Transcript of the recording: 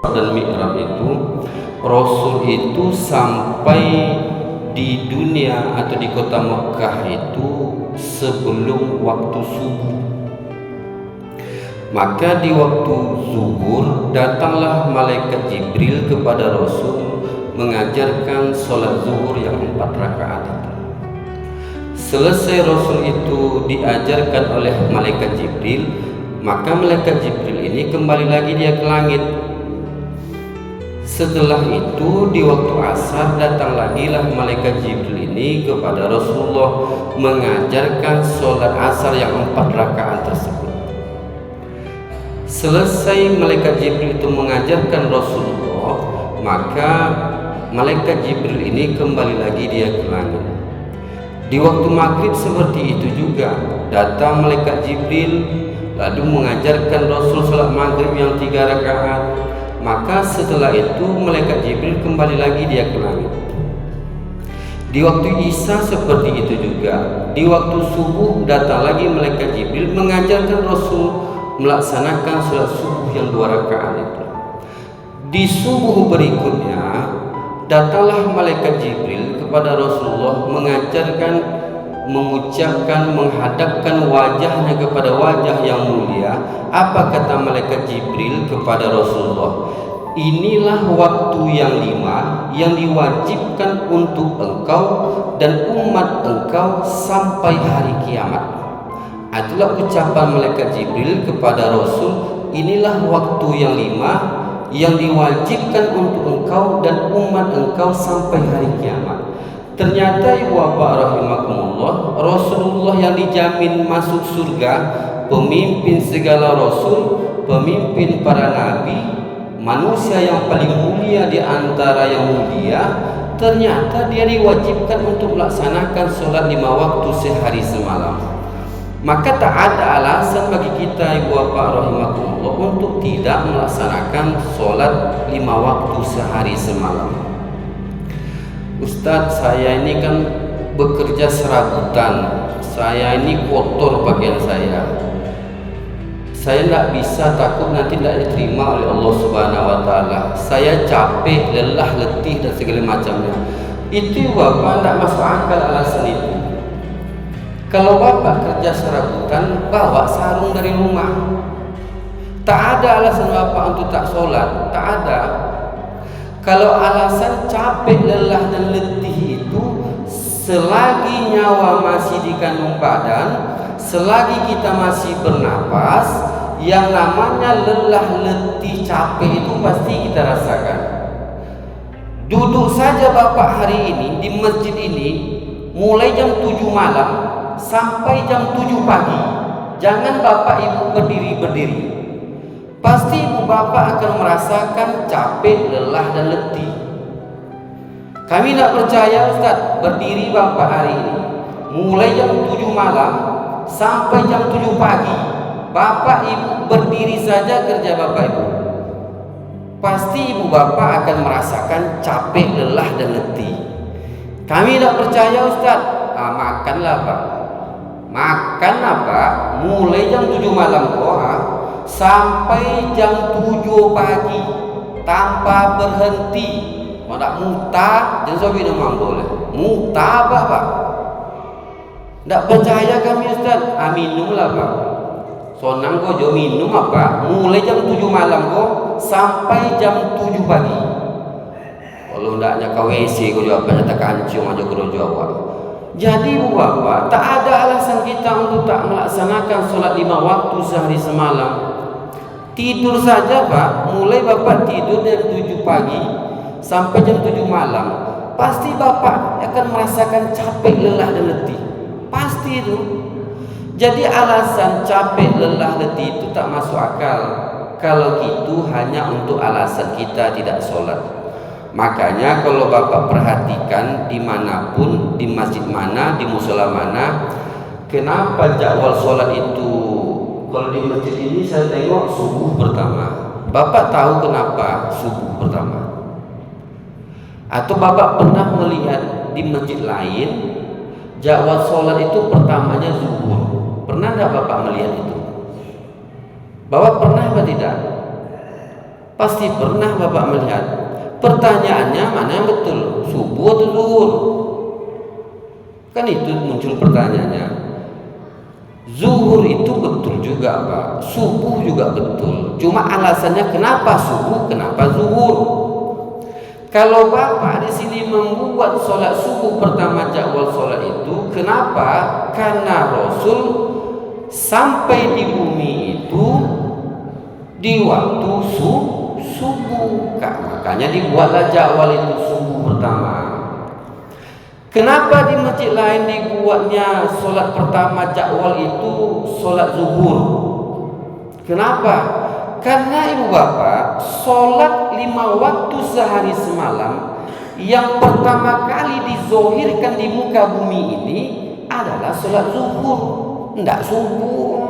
dan Mi'raj itu, Rasul itu sampai di dunia atau di kota Mekah itu sebelum waktu subuh. Maka di waktu zuhur datanglah malaikat Jibril kepada Rasul mengajarkan sholat zuhur yang 4 rakaat itu. Selesai Rasul itu diajarkan oleh malaikat Jibril, maka malaikat Jibril ini kembali lagi dia ke langit. Setelah itu di waktu asar datang lagi lah malaikat Jibril ini kepada Rasulullah mengajarkan sholat asar yang 4 rakaat tersebut. Selesai malaikat Jibril itu mengajarkan Rasulullah, maka malaikat Jibril ini kembali lagi dia ke langit. Di waktu maghrib seperti itu juga datang malaikat Jibril lalu mengajarkan Rasul sholat maghrib yang 3 rakaat. Maka setelah itu malaikat Jibril kembali lagi dia ke langit. Di waktu Isya seperti itu juga. Di waktu subuh datang lagi malaikat Jibril mengajarkan Rasul melaksanakan sholat subuh yang 2 rakaat itu. Di subuh berikutnya datanglah malaikat Jibril kepada Rasulullah mengajarkan, mengucapkan, menghadapkan wajahnya kepada wajah yang mulia. Apa kata malaikat Jibril kepada Rasulullah? Inilah waktu yang 5 yang diwajibkan untuk engkau dan umat engkau sampai hari kiamat. Itulah ucapan malaikat Jibril kepada Rasul, inilah waktu yang 5 yang diwajibkan untuk engkau dan umat engkau sampai hari kiamat. Ternyata ibu bapak rahimakumullah, Rasulullah yang dijamin masuk surga, pemimpin segala rasul, pemimpin para nabi, manusia yang paling mulia di antara yang mulia, ternyata dia diwajibkan untuk melaksanakan sholat 5 waktu sehari semalam. Maka tak ada alasan bagi kita ibu bapak rahimakumullah untuk tidak melaksanakan sholat 5 waktu sehari semalam. Ustadz, saya ini kan bekerja serabutan, saya ini kotor pakaian saya tidak bisa, takut nanti tidak diterima oleh Allah Subhanahu wa Ta'ala. Saya capek, lelah, letih dan segala macamnya. Itu bapak tidak masuk akal alasan itu. Kalau bapak kerja serabutan, bawa sarung dari rumah. Tak ada alasan bapak untuk tak sholat, tak ada. Kalau alasan capek, lelah dan letih itu, selagi nyawa masih di kandung badan, selagi kita masih bernapas, yang namanya lelah, letih, capek itu pasti kita rasakan. Duduk saja bapak hari ini di masjid ini mulai jam 7 malam sampai jam 7 pagi. Jangan bapak ibu berdiri-berdiri, pasti ibu bapak akan merasakan capek, lelah dan letih. Kami tidak percaya Ustaz, berdiri bapak hari ini mulai jam 7 malam sampai jam 7 pagi, bapak ibu berdiri saja kerja bapak ibu, pasti ibu bapak akan merasakan capek, lelah dan letih. Kami tidak percaya Ustaz. Makanlah pak, makan apa? Mulai jam 7 malam sampai jam 7 pagi tanpa berhenti. Mau tak muntah, jangan sampai demam boleh. Muntah apa pak? Tak percaya kami Ustaz. Minumlah pak. Sonang kau jo minum apa? Mulai jam 7 malam sampai jam 7 pagi. Kalau ndaknya kau WC kau jawab apa? Tak kancung aja kau jawab. Jadi ibu bapak, tak ada alasan kita untuk tak melaksanakan sholat 5 waktu sehari semalam. Tidur saja pak, mulai bapak tidur dari 7 pagi sampai jam 7 malam, pasti bapak akan merasakan capek, lelah dan letih. Pasti itu. Jadi alasan capek, lelah, letih itu tak masuk akal. Kalau itu hanya untuk alasan kita tidak sholat. Makanya kalau bapak perhatikan dimanapun, di masjid mana, di musola mana, kenapa jadwal sholat itu? Kalau di masjid ini saya tengok subuh pertama. Bapak tahu kenapa subuh pertama? Atau bapak pernah melihat di masjid lain jadwal sholat itu pertamanya zuhur? Pernah tidak bapak melihat itu? Bapak pernah atau tidak? Pasti pernah Bapak melihat. Pertanyaannya mana yang betul? Subuh atau zuhur? Kan itu muncul pertanyaannya. Zuhur itu betul juga Pak, subuh juga betul. Cuma alasannya kenapa subuh, kenapa zuhur? Kalau Bapak di sini membuat sholat subuh pertama jadwal sholat itu, kenapa? Karena Rasul sampai di bumi itu di waktu subuh, makanya dibuatlah jadwal itu subuh pertama. Kenapa di masjid lain dibuatnya sholat pertama jadwal itu sholat zuhur? Kenapa? Karena ibu bapak, sholat 5 waktu sehari semalam yang pertama kali dizohirkan di muka bumi ini adalah sholat zuhur, tidak subuh.